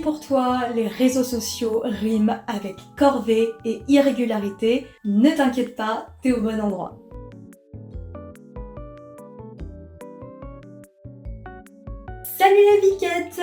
pour toi les réseaux sociaux riment avec corvée et irrégularité, ne t'inquiète pas, t'es au bon endroit. Salut les biquettes!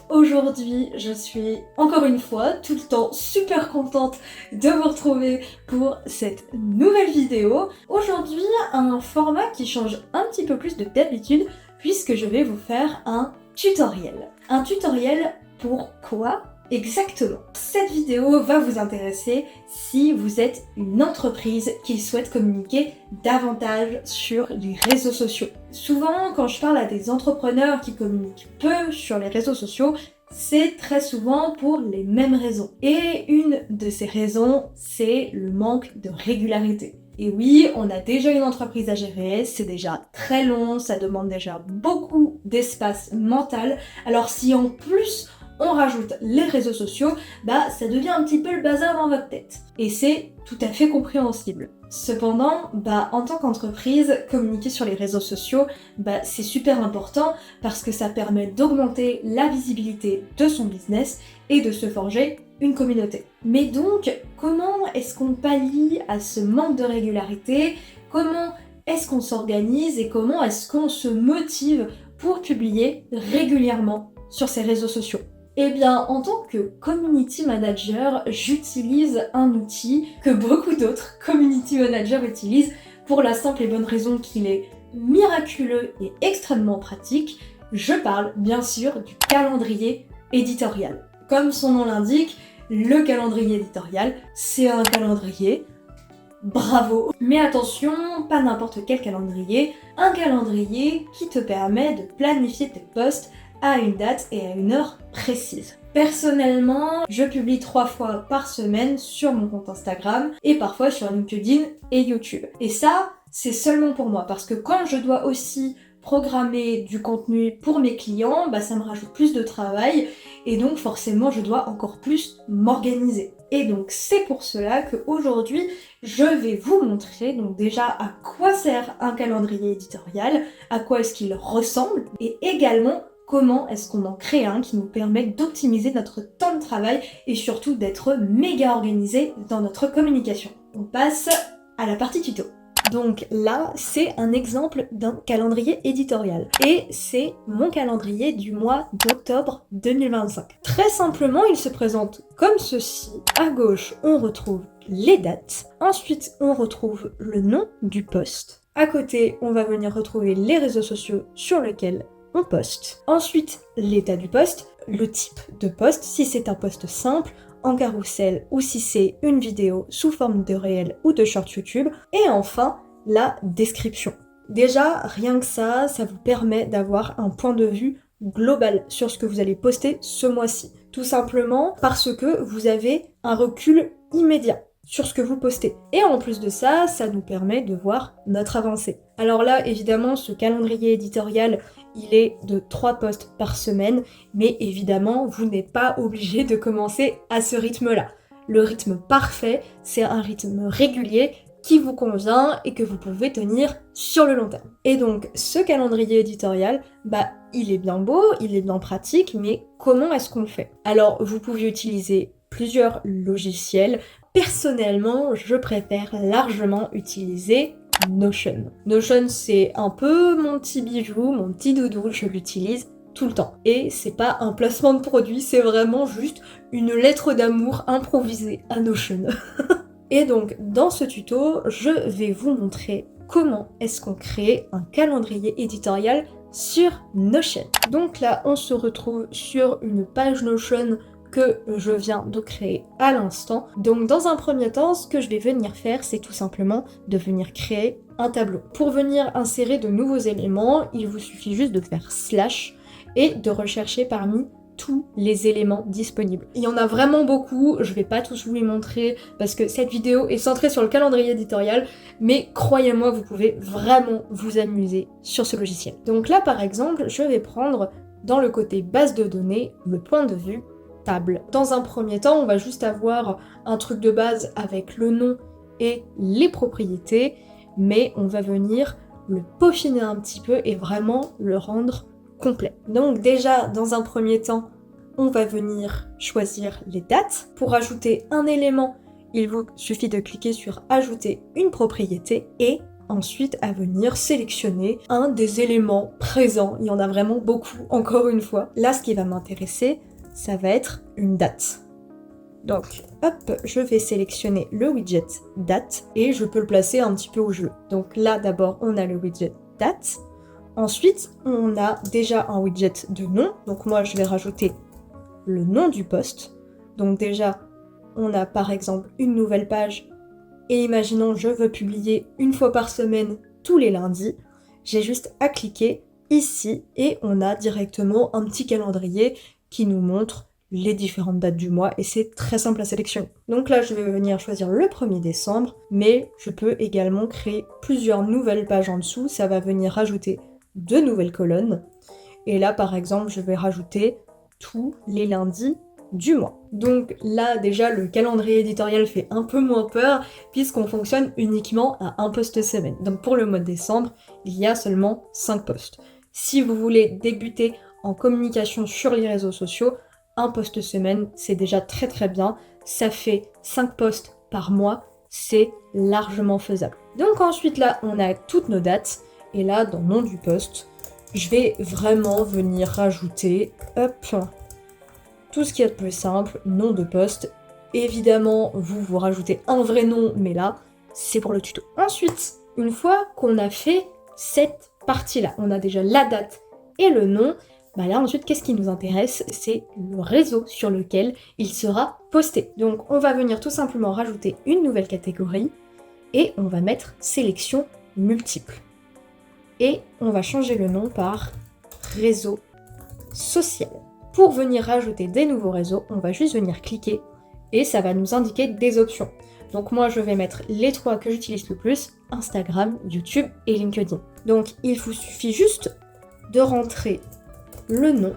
Aujourd'hui, je suis encore une fois tout le temps super contente de vous retrouver pour cette nouvelle vidéo. Aujourd'hui, un format qui change un petit peu plus de d'habitude puisque je vais vous faire un tutoriel. Un tutoriel pour quoi exactement? Cette vidéo va vous intéresser si vous êtes une entreprise qui souhaite communiquer davantage sur les réseaux sociaux. Souvent, quand je parle à des entrepreneurs qui communiquent peu sur les réseaux sociaux, c'est très souvent pour les mêmes raisons. Et une de ces raisons, c'est le manque de régularité. Et oui, on a déjà une entreprise à gérer, c'est déjà très long, ça demande déjà beaucoup d'espace mental. Alors si en plus on rajoute les réseaux sociaux, ça devient un petit peu le bazar dans votre tête. Et c'est tout à fait compréhensible. Cependant, en tant qu'entreprise, communiquer sur les réseaux sociaux, c'est super important parce que ça permet d'augmenter la visibilité de son business et de se forger une communauté. Mais donc, comment est-ce qu'on pallie à ce manque de régularité? Comment est-ce qu'on s'organise et comment est-ce qu'on se motive pour publier régulièrement sur ces réseaux sociaux? Eh bien, en tant que community manager, j'utilise un outil que beaucoup d'autres community managers utilisent pour la simple et bonne raison qu'il est miraculeux et extrêmement pratique. Je parle bien sûr du calendrier éditorial. Comme son nom l'indique, le calendrier éditorial, c'est un calendrier. Bravo! Mais attention, pas n'importe quel calendrier, un calendrier qui te permet de planifier tes posts à une date et à une heure précise. Personnellement, je publie 3 fois par semaine sur mon compte Instagram et parfois sur LinkedIn et YouTube. Et ça, c'est seulement pour moi parce que quand je dois aussi programmer du contenu pour mes clients, ça me rajoute plus de travail et donc forcément je dois encore plus m'organiser. Et donc c'est pour cela qu'aujourd'hui je vais vous montrer donc déjà à quoi sert un calendrier éditorial, à quoi est-ce qu'il ressemble et également comment est-ce qu'on en crée un qui nous permet d'optimiser notre temps de travail et surtout d'être méga organisé dans notre communication. On passe à la partie tuto. Donc là, c'est un exemple d'un calendrier éditorial. Et c'est mon calendrier du mois d'octobre 2025. Très simplement, il se présente comme ceci. À gauche, on retrouve les dates. Ensuite, on retrouve le nom du post. À côté, on va venir retrouver les réseaux sociaux sur lesquels on poste. Ensuite, l'état du post, le type de post, si c'est un post simple, en carrousel ou si c'est une vidéo sous forme de réel ou de short YouTube. Et enfin, la description. Déjà, rien que ça vous permet d'avoir un point de vue global sur ce que vous allez poster ce mois-ci. Tout simplement parce que vous avez un recul immédiat sur ce que vous postez. Et en plus de ça, ça nous permet de voir notre avancée. Alors là, évidemment, ce calendrier éditorial, il est de 3 posts par semaine, mais évidemment, vous n'êtes pas obligé de commencer à ce rythme-là. Le rythme parfait, c'est un rythme régulier qui vous convient et que vous pouvez tenir sur le long terme. Et donc, ce calendrier éditorial, il est bien beau, il est bien pratique, mais comment est-ce qu'on le fait? Alors, vous pouvez utiliser plusieurs logiciels. Personnellement, je préfère largement utiliser Notion. Notion, c'est un peu mon petit bijou, mon petit doudou, je l'utilise tout le temps. Et c'est pas un placement de produit, c'est vraiment juste une lettre d'amour improvisée à Notion. Et donc, dans ce tuto, je vais vous montrer comment est-ce qu'on crée un calendrier éditorial sur Notion. Donc là, on se retrouve sur une page Notion que je viens de créer à l'instant. Donc dans un premier temps, ce que je vais venir faire, c'est tout simplement de venir créer un tableau. Pour venir insérer de nouveaux éléments, il vous suffit juste de faire / et de rechercher parmi tous les éléments disponibles. Il y en a vraiment beaucoup, je vais pas tous vous les montrer parce que cette vidéo est centrée sur le calendrier éditorial, mais croyez-moi, vous pouvez vraiment vous amuser sur ce logiciel. Donc là par exemple, je vais prendre dans le côté base de données le point de vue table. Dans un premier temps, on va juste avoir un truc de base avec le nom et les propriétés, mais on va venir le peaufiner un petit peu et vraiment le rendre complet. Donc déjà, dans un premier temps, on va venir choisir les dates. Pour ajouter un élément, il vous suffit de cliquer sur ajouter une propriété et ensuite à venir sélectionner un des éléments présents. Il y en a vraiment beaucoup, encore une fois. Là, ce qui va m'intéresser, ça va être une date. Donc, hop, je vais sélectionner le widget date et je peux le placer un petit peu où je veux. Donc là, d'abord, on a le widget date. Ensuite, on a déjà un widget de nom. Donc moi, je vais rajouter le nom du post. Donc déjà, on a par exemple une nouvelle page. Et imaginons, je veux publier une fois par semaine, tous les lundis. J'ai juste à cliquer ici et on a directement un petit calendrier qui nous montre les différentes dates du mois et c'est très simple à sélectionner. Donc là, je vais venir choisir le 1er décembre, mais je peux également créer plusieurs nouvelles pages en dessous. Ça va venir rajouter 2 nouvelles colonnes. Et là, par exemple, je vais rajouter tous les lundis du mois. Donc là, déjà, le calendrier éditorial fait un peu moins peur puisqu'on fonctionne uniquement à un post semaine. Donc pour le mois de décembre, il y a seulement 5 posts. Si vous voulez débuter en communication sur les réseaux sociaux, un post semaine, c'est déjà très très bien. Ça fait 5 posts par mois, c'est largement faisable. Donc ensuite là, on a toutes nos dates. Et là, dans nom du post, je vais vraiment venir rajouter, hop, tout ce qu'il y a de plus simple, nom de poste. Évidemment, vous rajoutez un vrai nom, mais là, c'est pour le tuto. Ensuite, une fois qu'on a fait cette partie-là, on a déjà la date et le nom, bah là ensuite, qu'est-ce qui nous intéresse? C'est le réseau sur lequel il sera posté. Donc, on va venir tout simplement rajouter une nouvelle catégorie et on va mettre sélection multiple. Et on va changer le nom par réseau social. Pour venir rajouter des nouveaux réseaux, on va juste venir cliquer et ça va nous indiquer des options. Donc moi je vais mettre les 3 que j'utilise le plus, Instagram, YouTube et LinkedIn. Donc il vous suffit juste de rentrer le nom.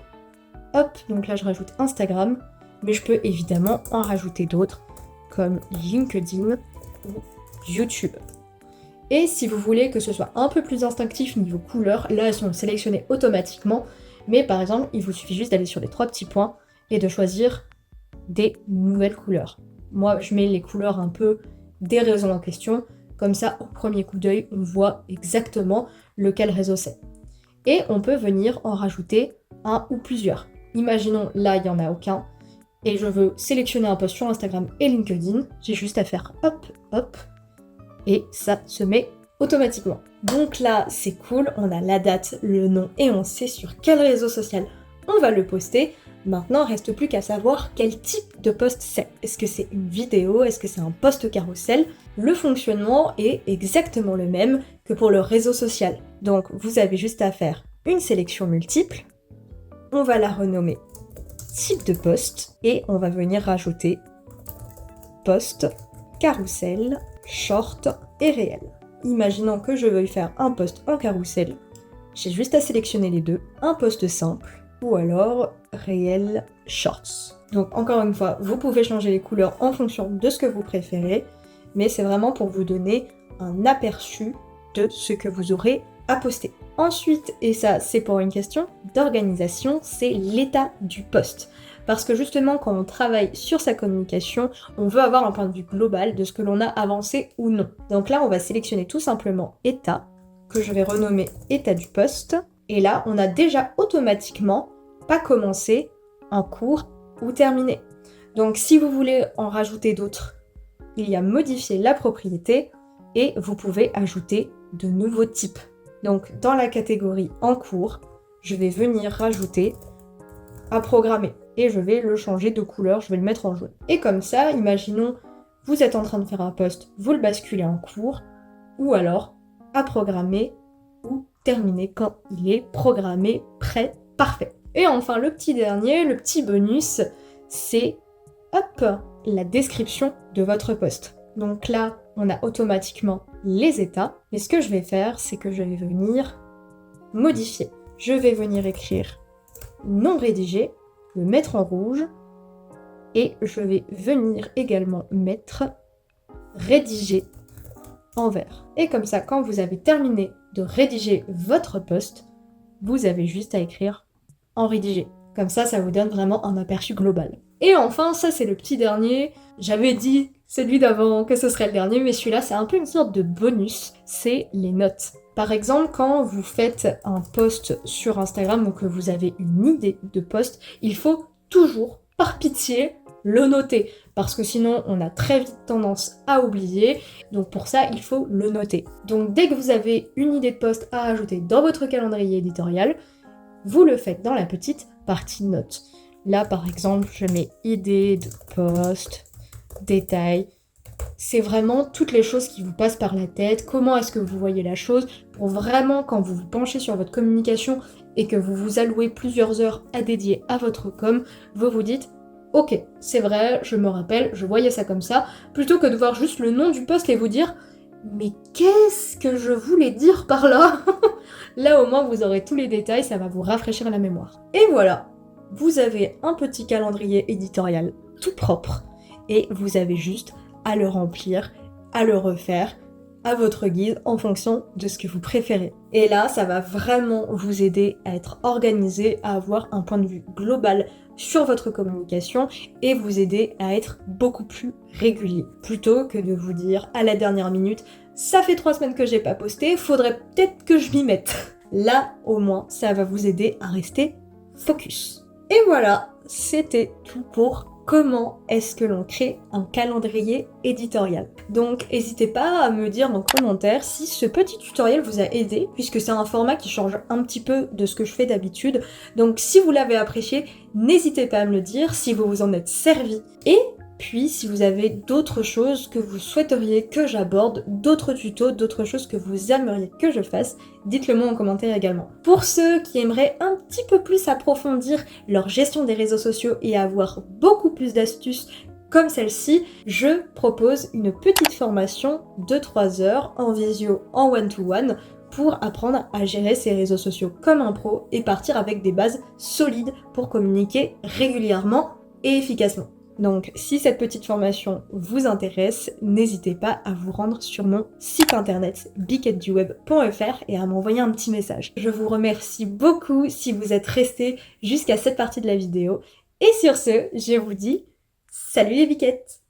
Hop, donc là je rajoute Instagram, mais je peux évidemment en rajouter d'autres comme LinkedIn ou YouTube. Et si vous voulez que ce soit un peu plus instinctif niveau couleur, là elles sont sélectionnées automatiquement. Mais par exemple, il vous suffit juste d'aller sur les 3 petits points et de choisir des nouvelles couleurs. Moi, je mets les couleurs un peu des réseaux en question. Comme ça, au premier coup d'œil, on voit exactement lequel réseau c'est. Et on peut venir en rajouter un ou plusieurs. Imaginons, là, il n'y en a aucun. Et je veux sélectionner un post sur Instagram et LinkedIn. J'ai juste à faire hop, hop. Et ça se met automatiquement. Donc là, c'est cool, on a la date, le nom et on sait sur quel réseau social on va le poster. Maintenant, il reste plus qu'à savoir quel type de post c'est. Est-ce que c'est une vidéo? Est-ce que c'est un post carrousel? Le fonctionnement est exactement le même que pour le réseau social. Donc, vous avez juste à faire une sélection multiple. On va la renommer type de post et on va venir rajouter post, carrousel, short et réel. Imaginons que je veuille faire un post en carrousel, j'ai juste à sélectionner les deux, un post simple ou alors réel shorts. Donc encore une fois, vous pouvez changer les couleurs en fonction de ce que vous préférez, mais c'est vraiment pour vous donner un aperçu de ce que vous aurez à poster. Ensuite, et ça c'est pour une question d'organisation, c'est l'état du post. Parce que justement, quand on travaille sur sa communication, on veut avoir un point de vue global de ce que l'on a avancé ou non. Donc là, on va sélectionner tout simplement état, que je vais renommer état du post. Et là, on a déjà automatiquement pas commencé, en cours ou terminé. Donc si vous voulez en rajouter d'autres, il y a modifier la propriété et vous pouvez ajouter de nouveaux types. Donc dans la catégorie en cours, je vais venir rajouter à programmer. Et je vais le changer de couleur, je vais le mettre en jaune. Et comme ça, imaginons, vous êtes en train de faire un post, vous le basculez en cours, ou alors à programmer ou terminer quand il est programmé, prêt, parfait. Et enfin, le petit dernier, le petit bonus, c'est hop, la description de votre post. Donc là, on a automatiquement les états, mais ce que je vais faire, c'est que je vais venir modifier. Je vais venir écrire non rédigé, le mettre en rouge et je vais venir également mettre rédiger en vert. Et comme ça, quand vous avez terminé de rédiger votre post, vous avez juste à écrire en rédigé. Comme ça vous donne vraiment un aperçu global. Et enfin, ça c'est le petit dernier. J'avais dit celui d'avant que ce serait le dernier, mais celui-là c'est un peu une sorte de bonus, c'est les notes. Par exemple, quand vous faites un post sur Instagram ou que vous avez une idée de post, il faut toujours, par pitié, le noter. Parce que sinon, on a très vite tendance à oublier. Donc pour ça, il faut le noter. Donc dès que vous avez une idée de post à ajouter dans votre calendrier éditorial, vous le faites dans la petite partie notes. Là, par exemple, je mets idée de post, détail. C'est vraiment toutes les choses qui vous passent par la tête, comment est-ce que vous voyez la chose, pour vraiment, quand vous vous penchez sur votre communication et que vous vous allouez plusieurs heures à dédier à votre com, vous vous dites « Ok, c'est vrai, je me rappelle, je voyais ça comme ça », plutôt que de voir juste le nom du post et vous dire « Mais qu'est-ce que je voulais dire par là ?» Là, au moins, vous aurez tous les détails, ça va vous rafraîchir la mémoire. Et voilà, vous avez un petit calendrier éditorial tout propre, et vous avez juste à le remplir, à le refaire, à votre guise, en fonction de ce que vous préférez. Et là, ça va vraiment vous aider à être organisé, à avoir un point de vue global sur votre communication et vous aider à être beaucoup plus régulier. Plutôt que de vous dire à la dernière minute, ça fait 3 semaines que j'ai pas posté, faudrait peut-être que je m'y mette. Là, au moins, ça va vous aider à rester focus. Et voilà, c'était tout pour comment est-ce que l'on crée un calendrier éditorial. Donc n'hésitez pas à me dire en commentaire si ce petit tutoriel vous a aidé, puisque c'est un format qui change un petit peu de ce que je fais d'habitude. Donc si vous l'avez apprécié, n'hésitez pas à me le dire, si vous vous en êtes servi. Et puis si vous avez d'autres choses que vous souhaiteriez que j'aborde, d'autres tutos, d'autres choses que vous aimeriez que je fasse, dites-le moi en commentaire également. Pour ceux qui aimeraient un petit peu plus approfondir leur gestion des réseaux sociaux et avoir beaucoup plus d'astuces comme celle-ci, je propose une petite formation de 3 heures en visio, en one-to-one, pour apprendre à gérer ses réseaux sociaux comme un pro et partir avec des bases solides pour communiquer régulièrement et efficacement. Donc si cette petite formation vous intéresse, n'hésitez pas à vous rendre sur mon site internet biquetteduweb.fr et à m'envoyer un petit message. Je vous remercie beaucoup si vous êtes restés jusqu'à cette partie de la vidéo. Et sur ce, je vous dis salut les biquettes!